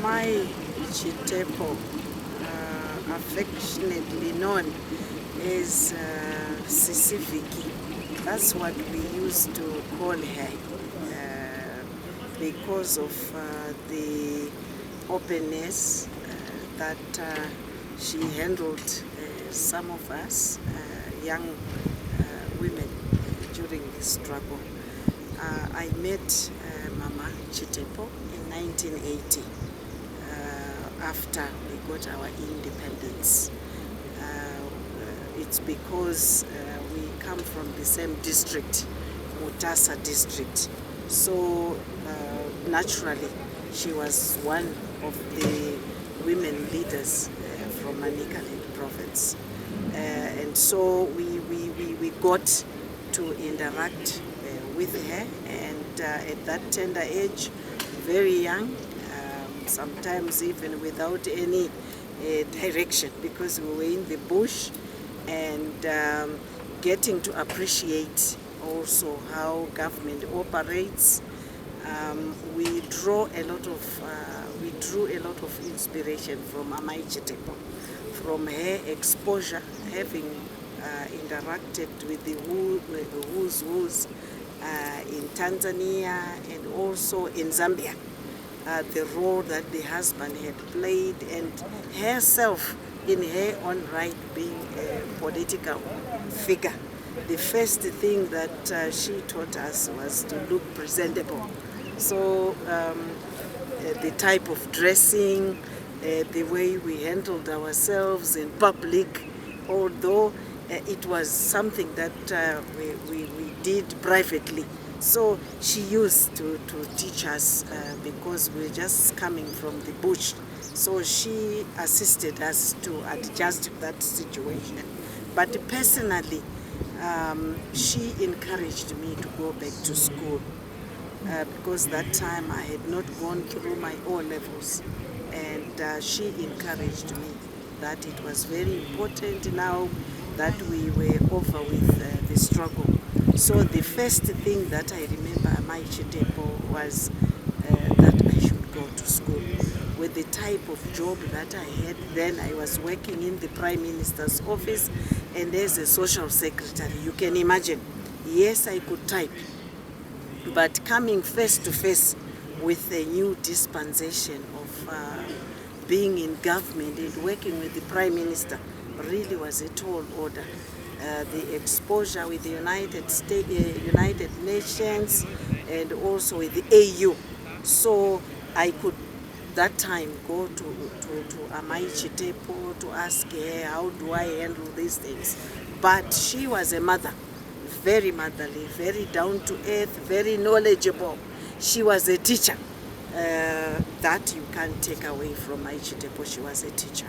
Amai Chitepo, affectionately known as Sisi Vicky. That's what we used to call her because of the openness that she handled some of us young women during this struggle. I met Mama Chitepo in 1980 after we got our independence. It's because we come from the same district, Mutasa district. So naturally, she was one of the women leaders from Manicaland province. And so we got to interact with her, and at that tender age, very young, sometimes even without any direction, because we were in the bush, and getting to appreciate also how government operates. We drew a lot of inspiration from Amai Chitepo, from her exposure, having interacted with the who's in Tanzania and also in Zambia, the role that the husband had played, and herself in her own right being a political figure. The first thing that she taught us was to look presentable. So the type of dressing, the way we handled ourselves in public, although it was something that we did privately. So she used to teach us because we were just coming from the bush. So she assisted us to adjust to that situation. But personally, she encouraged me to go back to school because that time I had not gone through my O-levels. And she encouraged me that it was very important now that we were over with the struggle. So the first thing that I remember Amai Chitepo was that I should go to school. With the type of job that I had then, I was working in the Prime Minister's office and as a social secretary. You can imagine, yes, I could type, but coming face to face with a new dispensation of being in government and working with the Prime Minister really was a tall order. The exposure with the United Nations and also with the AU. So I could that time go to Amai Chitepo to ask her, how do I handle these things? But she was a mother, very motherly, very down to earth, very knowledgeable. She was a teacher. That you can't take away from Amai Chitepo. She was a teacher.